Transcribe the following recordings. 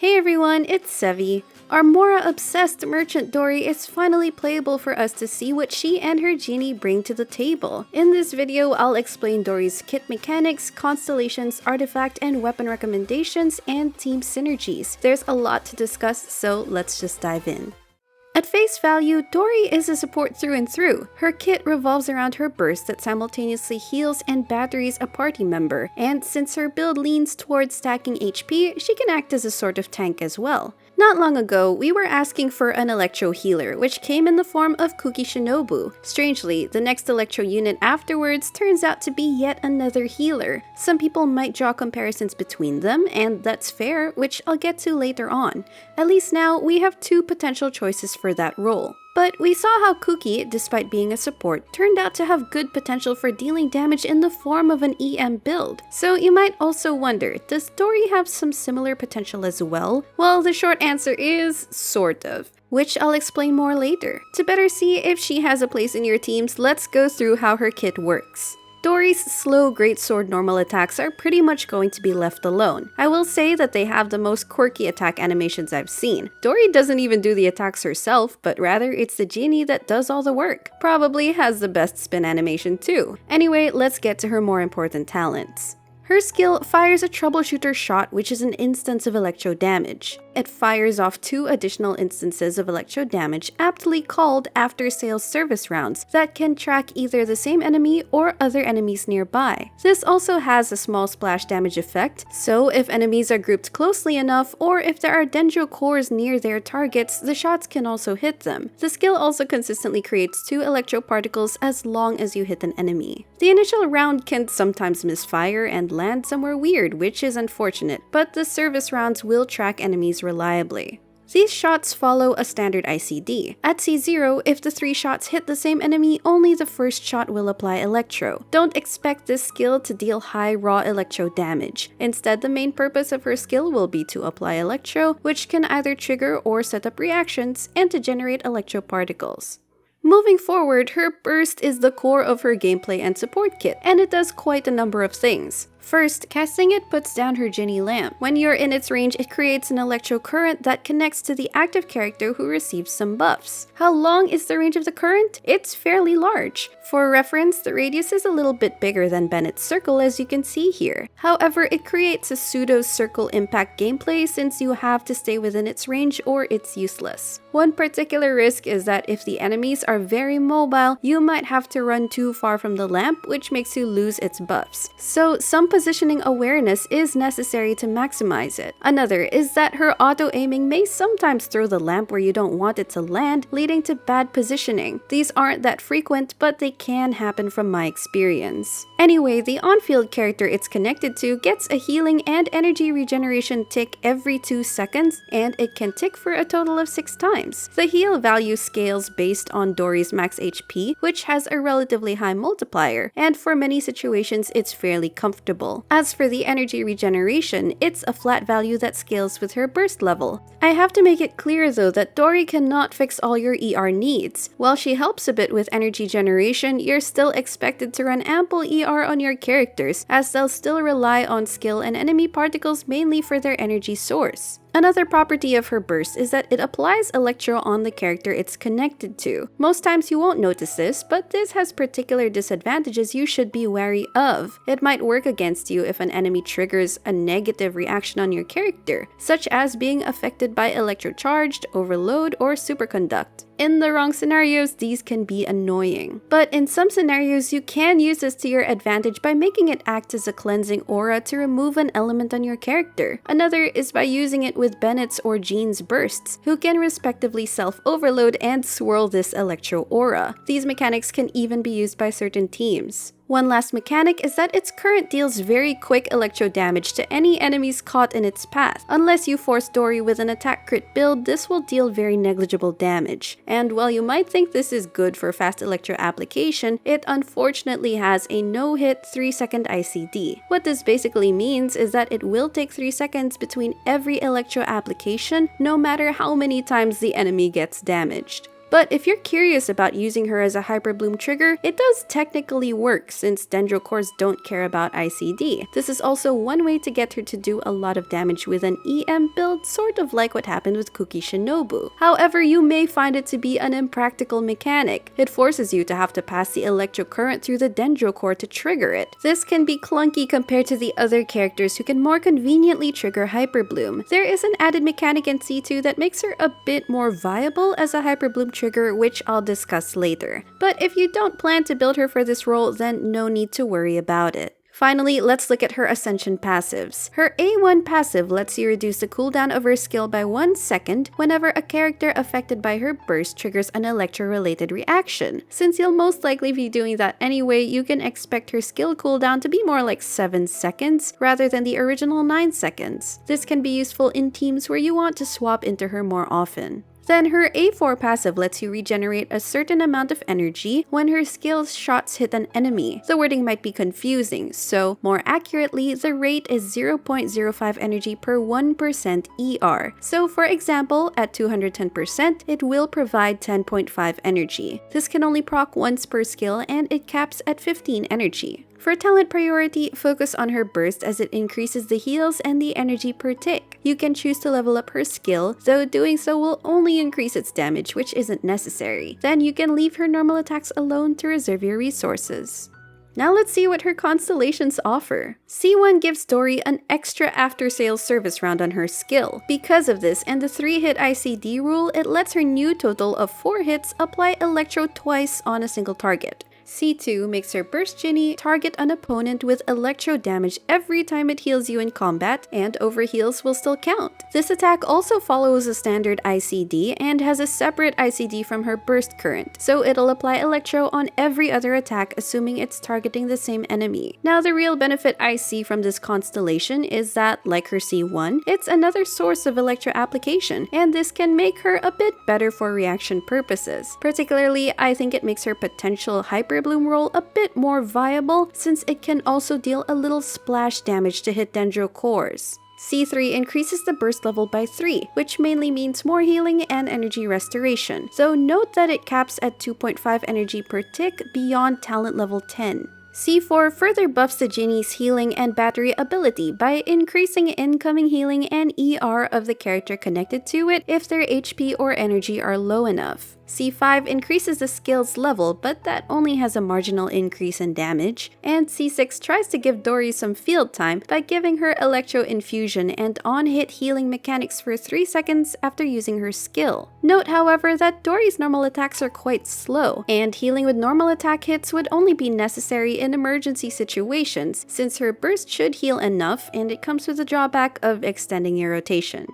Hey everyone, it's Sevi. Our Mora-obsessed merchant Dori is finally playable for us to see what she and her genie bring to the table. In this video, I'll explain Dori's kit mechanics, constellations, artifact and weapon recommendations, and team synergies. There's a lot to discuss, so let's just dive in. At face value, Dori is a support through and through. Her kit revolves around her burst that simultaneously heals and batteries a party member, and since her build leans towards stacking HP, she can act as a sort of tank as well. Not long ago, we were asking for an Electro healer, which came in the form of Kuki Shinobu. Strangely, the next Electro unit afterwards turns out to be yet another healer. Some people might draw comparisons between them, and that's fair, which I'll get to later on. At least now, we have two potential choices for that role. But we saw how Kuki, despite being a support, turned out to have good potential for dealing damage in the form of an EM build. So you might also wonder, does Dori have some similar potential as well? Well, the short answer is sort of, which I'll explain more later. To better see if she has a place in your teams, let's go through how her kit works. Dori's slow greatsword normal attacks are pretty much going to be left alone. I will say that they have the most quirky attack animations I've seen. Dori doesn't even do the attacks herself, but rather it's the genie that does all the work. Probably has the best spin animation too. Anyway, let's get to her more important talents. Her skill fires a troubleshooter shot, which is an instance of electro damage. It fires off 2 additional instances of electro damage, aptly called after-sales service rounds, that can track either the same enemy or other enemies nearby. This also has a small splash damage effect, so if enemies are grouped closely enough, or if there are Dendro cores near their targets, the shots can also hit them. The skill also consistently creates 2 electro particles as long as you hit an enemy. The initial round can sometimes misfire and land somewhere weird, which is unfortunate, but the service rounds will track enemies reliably. These shots follow a standard ICD. At C0, if the 3 shots hit the same enemy, only the first shot will apply Electro. Don't expect this skill to deal high raw Electro damage. Instead, the main purpose of her skill will be to apply Electro, which can either trigger or set up reactions, and to generate Electro particles. Moving forward, her burst is the core of her gameplay and support kit, and it does quite a number of things. First, casting it puts down her Genie lamp. When you're in its range, it creates an electro current that connects to the active character who receives some buffs. How long is the range of the current? It's fairly large. For reference, the radius is a little bit bigger than Bennett's circle, as you can see here. However, it creates a pseudo-circle impact gameplay since you have to stay within its range or it's useless. One particular risk is that if the enemies are very mobile, you might have to run too far from the lamp, which makes you lose its buffs. So some positioning awareness is necessary to maximize it. Another is that her auto-aiming may sometimes throw the lamp where you don't want it to land, leading to bad positioning. These aren't that frequent, but they can happen from my experience. Anyway, the on-field character it's connected to gets a healing and energy regeneration tick every 2 seconds, and it can tick for a total of 6 times. The heal value scales based on Dori's max HP, which has a relatively high multiplier, and for many situations it's fairly comfortable. As for the energy regeneration, it's a flat value that scales with her burst level. I have to make it clear though that Dori cannot fix all your ER needs. While she helps a bit with energy generation, you're still expected to run ample ER on your characters, as they'll still rely on skill and enemy particles mainly for their energy source. Another property of her burst is that it applies Electro on the character it's connected to. Most times you won't notice this, but this has particular disadvantages you should be wary of. It might work against you if an enemy triggers a negative reaction on your character, such as being affected by electrocharged, overload, or superconduct. In the wrong scenarios, these can be annoying. But in some scenarios, you can use this to your advantage by making it act as a cleansing aura to remove an element on your character. Another is by using it with Bennett's or Jean's bursts, who can respectively self-overload and swirl this electro aura. These mechanics can even be used by certain teams. One last mechanic is that its current deals very quick electro damage to any enemies caught in its path. Unless you force Dori with an attack crit build, this will deal very negligible damage. And while you might think this is good for fast electro application, it unfortunately has a no-hit 3-second ICD. What this basically means is that it will take 3 seconds between every electro application, no matter how many times the enemy gets damaged. But if you're curious about using her as a Hyperbloom trigger, it does technically work since Dendro cores don't care about ICD. This is also one way to get her to do a lot of damage with an EM build, sort of like what happened with Kuki Shinobu. However, you may find it to be an impractical mechanic. It forces you to have to pass the electro current through the Dendro core to trigger it. This can be clunky compared to the other characters who can more conveniently trigger Hyperbloom. There is an added mechanic in C2 that makes her a bit more viable as a Hyperbloom trigger, which I'll discuss later. But if you don't plan to build her for this role, then no need to worry about it. Finally, let's look at her Ascension passives. Her A1 passive lets you reduce the cooldown of her skill by 1 second whenever a character affected by her burst triggers an electro-related reaction. Since you'll most likely be doing that anyway, you can expect her skill cooldown to be more like 7 seconds rather than the original 9 seconds. This can be useful in teams where you want to swap into her more often. Then her A4 passive lets you regenerate a certain amount of energy when her skill's shots hit an enemy. The wording might be confusing, so more accurately, the rate is 0.05 energy per 1% ER. So for example, at 210%, it will provide 10.5 energy. This can only proc once per skill and it caps at 15 energy. For talent priority, focus on her burst as it increases the heals and the energy per tick. You can choose to level up her skill, though doing so will only increase its damage, which isn't necessary. Then you can leave her normal attacks alone to reserve your resources. Now let's see what her Constellations offer. C1 gives Dori an extra after-sales service round on her skill. Because of this and the 3-hit ICD rule, it lets her new total of 4 hits apply Electro twice on a single target. C2 makes her Burst Genie target an opponent with electro damage every time it heals you in combat, and overheals will still count. This attack also follows a standard ICD and has a separate ICD from her burst current, so it'll apply electro on every other attack assuming it's targeting the same enemy. Now the real benefit I see from this constellation is that, like her C1, it's another source of electro application, and this can make her a bit better for reaction purposes. Particularly, I think it makes her potential Hyperbloom role a bit more viable since it can also deal a little splash damage to hit Dendro cores. C3 increases the burst level by 3, which mainly means more healing and energy restoration, though note that it caps at 2.5 energy per tick beyond talent level 10. C4 further buffs the genie's healing and battery ability by increasing incoming healing and ER of the character connected to it if their HP or energy are low enough. C5 increases the skill's level, but that only has a marginal increase in damage, and C6 tries to give Dori some field time by giving her Electro Infusion and on-hit healing mechanics for 3 seconds after using her skill. Note, however, that Dori's normal attacks are quite slow, and healing with normal attack hits would only be necessary in emergency situations, since her burst should heal enough, and it comes with the drawback of extending your rotation.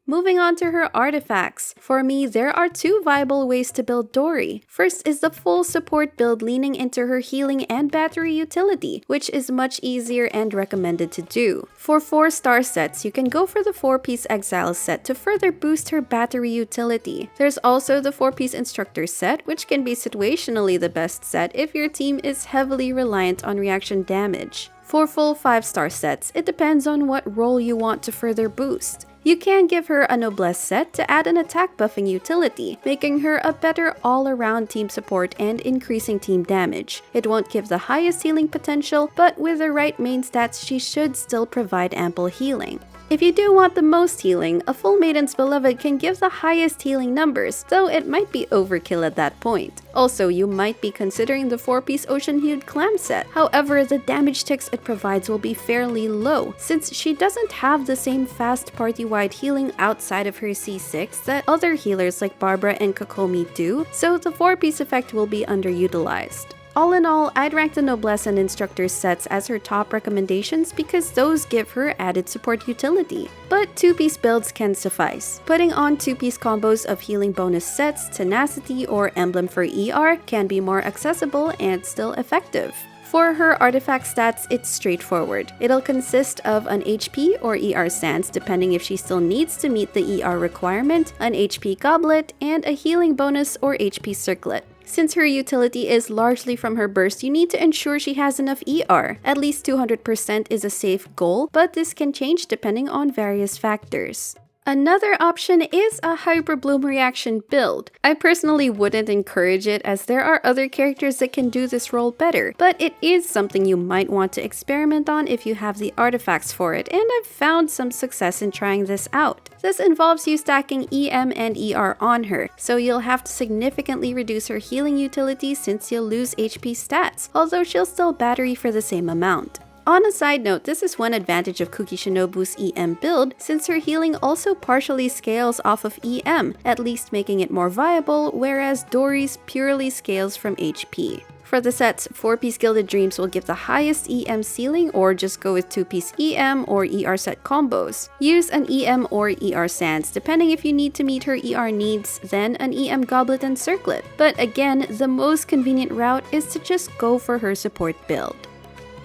Moving on to her artifacts. For me, there are 2 viable ways to build Dori. First is the full support build leaning into her healing and battery utility, which is much easier and recommended to do. For 4-star sets, you can go for the 4-piece Exile set to further boost her battery utility. There's also the 4-piece Instructor set, which can be situationally the best set if your team is heavily reliant on reaction damage. For full 5-star sets, it depends on what role you want to further boost. You can give her a Noblesse set to add an attack buffing utility, making her a better all-around team support and increasing team damage. It won't give the highest healing potential, but with the right main stats she should still provide ample healing. If you do want the most healing, a full Maiden's Beloved can give the highest healing numbers, though it might be overkill at that point. Also, you might be considering the 4-piece Ocean Hued Clam set. However, the damage ticks it provides will be fairly low, since she doesn't have the same fast party-wide healing outside of her C6 that other healers like Barbara and Kokomi do, so the 4-piece effect will be underutilized. All in all, I'd rank the Noblesse and Instructor sets as her top recommendations because those give her added support utility. But 2-piece builds can suffice. Putting on 2-piece combos of healing bonus sets, Tenacity, or Emblem for ER can be more accessible and still effective. For her artifact stats, it's straightforward. It'll consist of an HP or ER stance depending if she still needs to meet the ER requirement, an HP goblet, and a healing bonus or HP circlet. Since her utility is largely from her burst, you need to ensure she has enough ER. At least 200% is a safe goal, but this can change depending on various factors. Another option is a Hyperbloom reaction build. I personally wouldn't encourage it as there are other characters that can do this role better, but it is something you might want to experiment on if you have the artifacts for it, and I've found some success in trying this out. This involves you stacking EM and ER on her, so you'll have to significantly reduce her healing utility since you'll lose HP stats, although she'll still battery for the same amount. On a side note, this is one advantage of Kuki Shinobu's EM build, since her healing also partially scales off of EM, at least making it more viable, whereas Dori's purely scales from HP. For the sets, 4-piece Gilded Dreams will give the highest EM ceiling, or just go with 2-piece EM or ER set combos. Use an EM or ER Sands, depending if you need to meet her ER needs, then an EM Goblet and Circlet. But again, the most convenient route is to just go for her support build.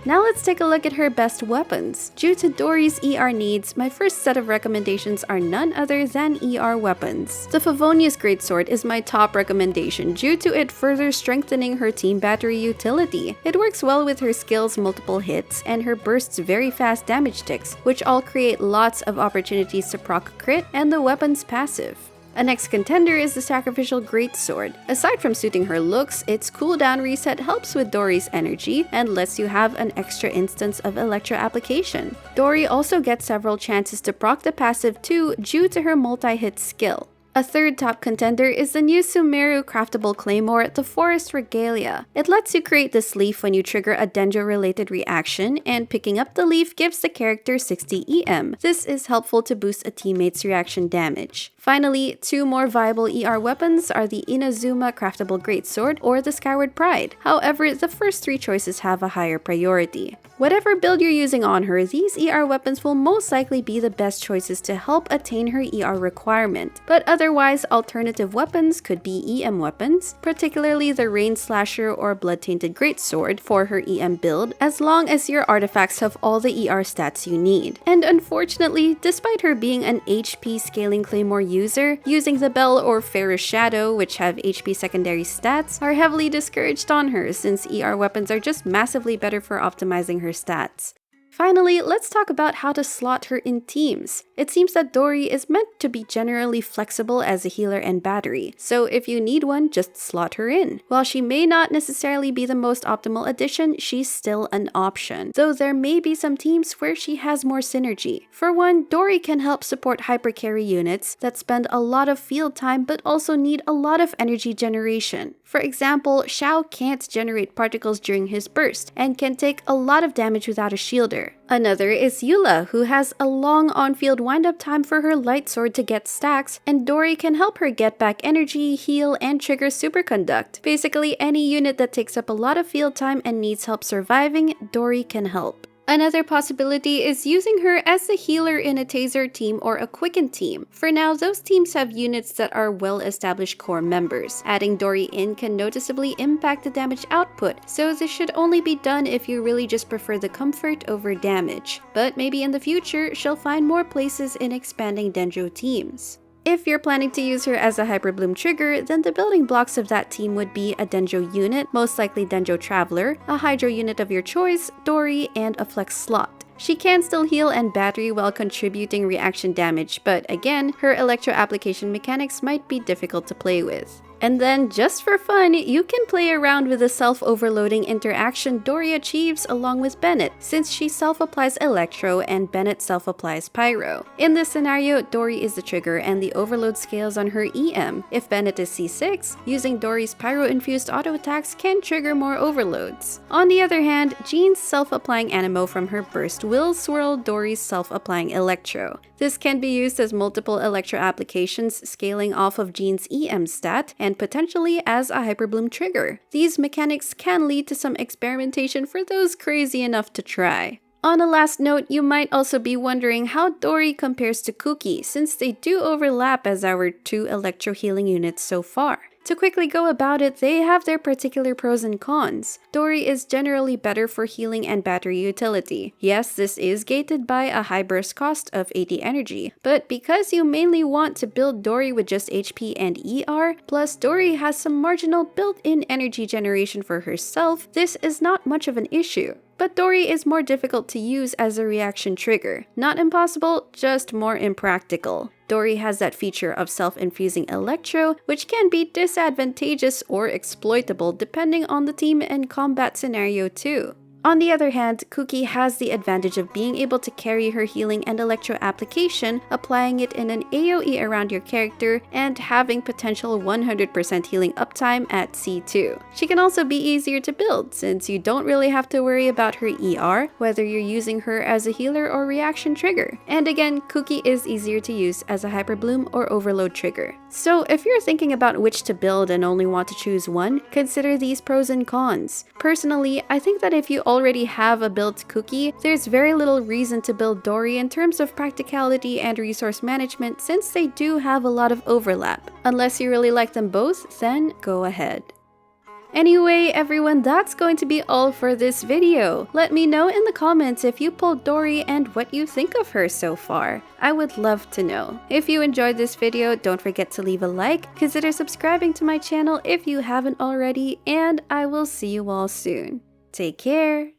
Now let's take a look at her best weapons. Due to Dori's ER needs, my first set of recommendations are none other than ER weapons. The Favonius Greatsword is my top recommendation due to it further strengthening her team battery utility. It works well with her skill's multiple hits and her burst's very fast damage ticks, which all create lots of opportunities to proc crit and the weapon's passive. A next contender is the Sacrificial Greatsword. Aside from suiting her looks, its cooldown reset helps with Dori's energy and lets you have an extra instance of Electro application. Dori also gets several chances to proc the passive too due to her multi-hit skill. A third top contender is the new Sumeru craftable claymore, the Forest Regalia. It lets you create this leaf when you trigger a Dendro-related reaction, and picking up the leaf gives the character 60 EM. This is helpful to boost a teammate's reaction damage. Finally, two more viable ER weapons are the Inazuma craftable greatsword or the Skyward Pride. However, the first three choices have a higher priority. Whatever build you're using on her, these ER weapons will most likely be the best choices to help attain her ER requirement. But otherwise, alternative weapons could be EM weapons, particularly the Rain Slasher or Blood Tainted Greatsword for her EM build, as long as your artifacts have all the ER stats you need. And unfortunately, despite her being an HP scaling claymore user, using the Bell or Fairest Shadow, which have HP secondary stats, are heavily discouraged on her since ER weapons are just massively better for optimizing her stats. Finally, let's talk about how to slot her in teams. It seems that Dori is meant to be generally flexible as a healer and battery, so if you need one, just slot her in. While she may not necessarily be the most optimal addition, she's still an option, though there may be some teams where she has more synergy. For one, Dori can help support hypercarry units that spend a lot of field time but also need a lot of energy generation. For example, Xiao can't generate particles during his burst and can take a lot of damage without a shielder. Another is Eula, who has a long on-field wind-up time for her light sword to get stacks, and Dori can help her get back energy, heal, and trigger superconduct. Basically, any unit that takes up a lot of field time and needs help surviving, Dori can help. Another possibility is using her as a healer in a Taser team or a Quicken team. For now, those teams have units that are well-established core members. Adding Dori in can noticeably impact the damage output, so this should only be done if you really just prefer the comfort over damage. But maybe in the future, she'll find more places in expanding Dendro teams. If you're planning to use her as a Hyperbloom trigger, then the building blocks of that team would be a Dendro unit, most likely Dendro Traveler, a Hydro unit of your choice, Dori, and a Flex slot. She can still heal and battery while contributing reaction damage, but again, her Electro application mechanics might be difficult to play with. And then, just for fun, you can play around with the self-overloading interaction Dori achieves along with Bennett, since she self-applies Electro and Bennett self-applies Pyro. In this scenario, Dori is the trigger and the overload scales on her EM. If Bennett is C6, using Dori's Pyro-infused auto attacks can trigger more overloads. On the other hand, Jean's self-applying Anemo from her burst will swirl Dori's self-applying Electro. This can be used as multiple Electro applications scaling off of Jean's EM stat, and potentially as a Hyperbloom trigger. These mechanics can lead to some experimentation for those crazy enough to try. On a last note, you might also be wondering how Dori compares to Kuki, since they do overlap as our two Electro healing units so far. To quickly go about it, they have their particular pros and cons. Dori is generally better for healing and battery utility. Yes, this is gated by a high burst cost of 80 energy, but because you mainly want to build Dori with just HP and ER, plus Dori has some marginal built-in energy generation for herself, this is not much of an issue. but Dori is more difficult to use as a reaction trigger. Not impossible, just more impractical. Dori has that feature of self-infusing Electro, which can be disadvantageous or exploitable depending on the team and combat scenario too. On the other hand, Kuki has the advantage of being able to carry her healing and Electro application, applying it in an AoE around your character, and having potential 100% healing uptime at C2. She can also be easier to build, since you don't really have to worry about her ER, whether you're using her as a healer or reaction trigger. And again, Kuki is easier to use as a Hyperbloom or Overload trigger. So if you're thinking about which to build and only want to choose one, consider these pros and cons. Personally, I think that if you already have a built Kuki, there's very little reason to build Dori in terms of practicality and resource management, since they do have a lot of overlap. Unless you really like them both, then go ahead. Anyway, everyone, that's going to be all for this video. Let me know in the comments if you pulled Dori and what you think of her so far. I would love to know. If you enjoyed this video, don't forget to leave a like, consider subscribing to my channel if you haven't already, and I will see you all soon. Take care!